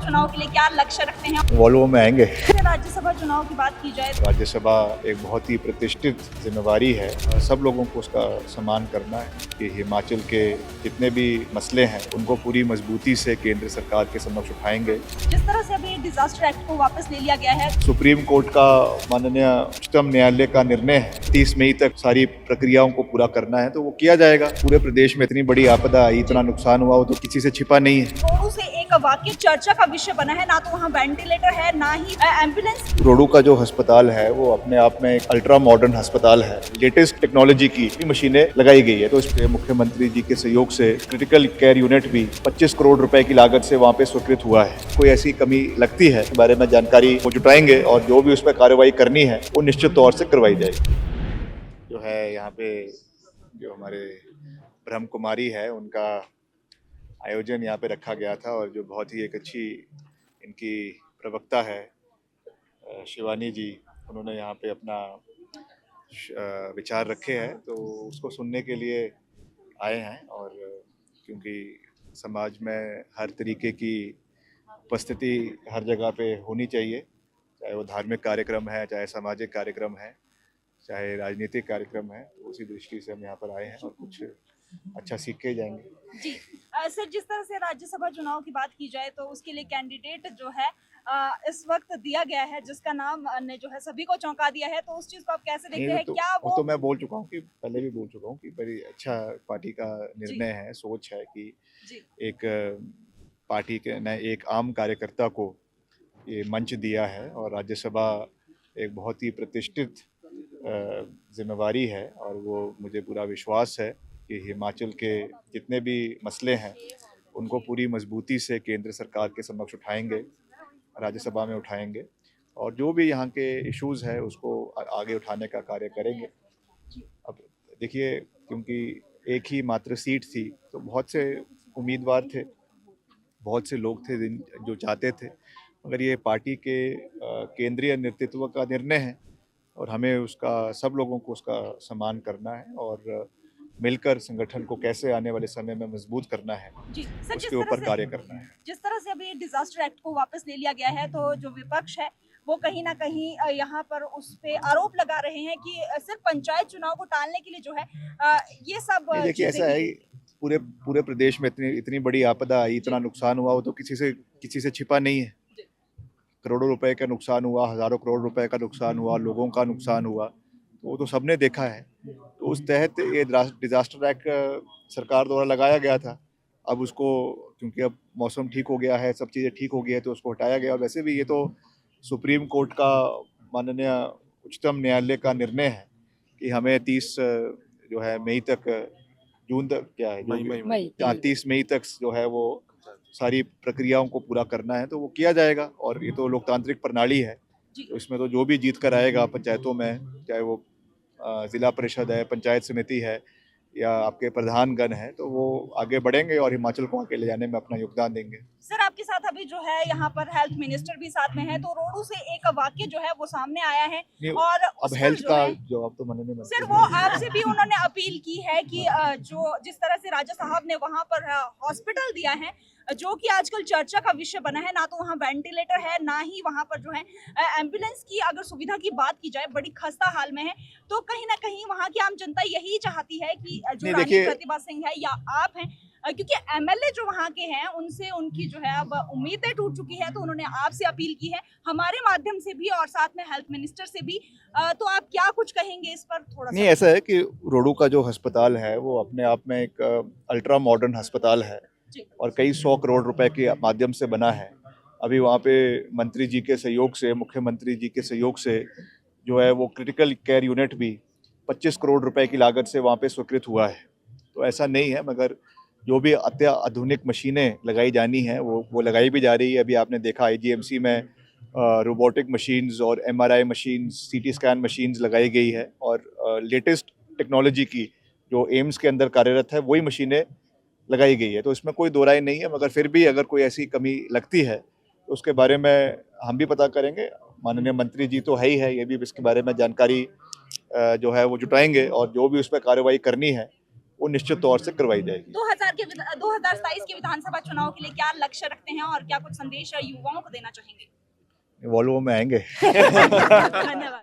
चुनाव के लिए क्या लक्ष्य रखते हैं? वॉल्वो में आएंगे। राज्यसभा चुनाव की बात की जाए राज्यसभा एक बहुत ही प्रतिष्ठित जिम्मेवारी है और सब लोगों को उसका सम्मान करना है कि हिमाचल के जितने भी मसले हैं उनको पूरी मजबूती से केंद्र सरकार के समक्ष उठाएंगे। जिस तरह से अभी डिजास्टर एक्ट को वापस ले लिया गया है, सुप्रीम कोर्ट का माननीय उच्चतम न्यायालय का निर्णय है 30 मई तक सारी प्रक्रियाओं को पूरा करना है, तो वो किया जाएगा। पूरे प्रदेश में इतनी बड़ी आपदा आई, इतना नुकसान हुआ, वो तो किसी से छिपा नहीं है। रोडू से एक वाक्य चर्चा का विषय बना है, ना तो वहाँ वेंटिलेटर है ना ही एम्बुलेंस। रोडू का जो अस्पताल है वो अपने आप में एक अल्ट्रा मॉडर्न अस्पताल है। लेटेस्ट टेक्नोलॉजी की मशीनें लगाई गई है, तो इस पे मुख्यमंत्री जी के सहयोग से क्रिटिकल केयर यूनिट भी 25 करोड़ रुपए की लागत से वहाँ पे स्वीकृत हुआ है। कोई ऐसी कमी लगती है इस बारे में जानकारी वो जुटाएंगे और जो भी उस पर कार्रवाई करनी है वो निश्चित तौर से करवाई जाएगी। जो है यहाँ पे जो हमारे ब्रह्म कुमारी है उनका आयोजन यहाँ पे रखा गया था और जो बहुत ही एक अच्छी इनकी प्रवक्ता है शिवानी जी, उन्होंने यहाँ पे अपना विचार रखे हैं, तो उसको सुनने के लिए आए हैं। और क्योंकि समाज में हर तरीके की उपस्थिति हर जगह पे होनी चाहिए, चाहे वो धार्मिक कार्यक्रम है, चाहे सामाजिक कार्यक्रम है, चाहे राजनीतिक कार्यक्रम है, तो उसी दृष्टि से हम यहाँ पर आए हैं और कुछ अच्छा सीख के जाएंगे। जी सर, जिस तरह से राज्यसभा चुनाव की बात की जाए तो उसके लिए कैंडिडेट जो है इस वक्त दिया गया है, जिसका नाम ने जो है सभी को चौंका दिया है, तो उस चीज को आप कैसे देखते हैं? क्या वो तो मैं बोल चुका हूँ कि पहले भी बोल चुका हूँ कि बड़ी अच्छा पार्टी का निर्णय है, सोच है कि एक पार्टी के न एक आम कार्यकर्ता को ये मंच दिया है और राज्यसभा एक बहुत ही प्रतिष्ठित जिम्मेवारी है और वो मुझे पूरा विश्वास है कि हिमाचल के जितने भी मसले हैं उनको पूरी मजबूती से केंद्र सरकार के समक्ष उठाएंगे, राज्यसभा में उठाएंगे और जो भी यहाँ के इश्यूज है उसको आगे उठाने का कार्य करेंगे। अब देखिए, क्योंकि एक ही मात्र सीट थी तो बहुत से उम्मीदवार थे, बहुत से लोग थे जो चाहते थे, मगर ये पार्टी के केंद्रीय नेतृत्व का निर्णय है और हमें उसका सब लोगों को उसका सम्मान करना है और मिलकर संगठन को कैसे आने वाले समय में मजबूत करना है उसके ऊपर कार्य करना है। जिस तरह से अभी डिजास्टर एक्ट को वापस ले लिया गया है, तो जो विपक्ष है वो कहीं ना कहीं यहाँ पर उस पे आरोप लगा रहे हैं कि सिर्फ पंचायत चुनाव को टालने के लिए जो है ये सब। देखिए, ऐसा है पूरे पूरे प्रदेश में इतनी बड़ी आपदा आई, इतना नुकसान हुआ, वो तो किसी से छिपा नहीं है। करोड़ों रुपए का नुकसान हुआ, हजारों करोड़ रुपए का नुकसान हुआ, लोगों का नुकसान हुआ, तो वो तो सबने देखा है। तो उस तहत ये डिजास्टर एक्ट सरकार द्वारा लगाया गया था। अब उसको, क्योंकि अब मौसम ठीक हो गया है, सब चीज़ें ठीक हो गई है, तो उसको हटाया गया। और वैसे भी ये तो सुप्रीम कोर्ट का माननीय उच्चतम न्यायालय का निर्णय है कि हमें 30 जो है मई तक, जून तक क्या है, मई 30 मई तक जो है वो सारी प्रक्रियाओं को पूरा करना है, तो वो किया जाएगा। और ये तो लोकतांत्रिक प्रणाली है, तो इसमें तो जो भी जीत कर आएगा पंचायतों में, चाहे वो जिला परिषद है, पंचायत समिति है या आपके प्रधानगण है, तो वो आगे बढ़ेंगे और हिमाचल को आगे ले जाने में अपना योगदान देंगे। सर, आपके साथ अभी जो है यहाँ पर हेल्थ मिनिस्टर भी साथ में है, तो रोडू से एक वाक्य जो है वो सामने आया है और अब हेल्थ का जवाब तो मैंने नहीं। सर, वो आपसे भी उन्होंने अपील की है कि जो जिस तरह से राजा साहब ने वहाँ पर हॉस्पिटल दिया है जो कि आजकल चर्चा का विषय बना है, ना तो वहाँ वेंटिलेटर है ना ही वहाँ पर जो है एम्बुलेंस की अगर सुविधा की बात की जाए बड़ी खस्ता हाल में है, तो कहीं ना कहीं वहाँ की आम जनता यही चाहती है कि जो रानी प्रतिभा सिंह है या आप हैं, क्योंकि एमएलए जो वहाँ के हैं उनसे उनकी जो है अब उम्मीदें टूट चुकी है, तो उन्होंने आपसे अपील की है हमारे माध्यम से भी और साथ में हेल्थ मिनिस्टर से भी, तो आप क्या कुछ कहेंगे इस पर? थोड़ा नहीं, ऐसा है कि रोडू का जो अस्पताल है वो अपने आप में एक अल्ट्रा मॉडर्न अस्पताल है और कई 100 करोड़ रुपए के माध्यम से बना है। अभी वहाँ पे मंत्री जी के सहयोग से, मुख्यमंत्री जी के सहयोग से जो है वो क्रिटिकल केयर यूनिट भी 25 करोड़ रुपए की लागत से वहाँ पे स्वीकृत हुआ है। तो ऐसा नहीं है, मगर जो भी अत्याधुनिक मशीनें लगाई जानी है वो लगाई भी जा रही है। अभी आपने देखा आईजीएमसी में रोबोटिक मशीन्स और MRI machines, CT scan machines लगाई गई है और लेटेस्ट टेक्नोलॉजी की जो एम्स के अंदर कार्यरत है वही मशीनें लगाई गई है। तो इसमें कोई दो राय नहीं है, मगर फिर भी अगर कोई ऐसी कमी लगती है तो उसके बारे में हम भी पता करेंगे। माननीय मंत्री जी तो है ही है, ये भी इसके बारे में जानकारी जो है वो जुटाएंगे और जो भी उस पर कार्रवाई करनी है वो निश्चित तौर से करवाई जाएगी। 2027 के विधानसभा चुनाव के लिए क्या लक्ष्य रखते हैं और क्या कुछ संदेश युवाओं को देना चाहेंगे? वॉल्वो में आएंगे। धन्यवाद।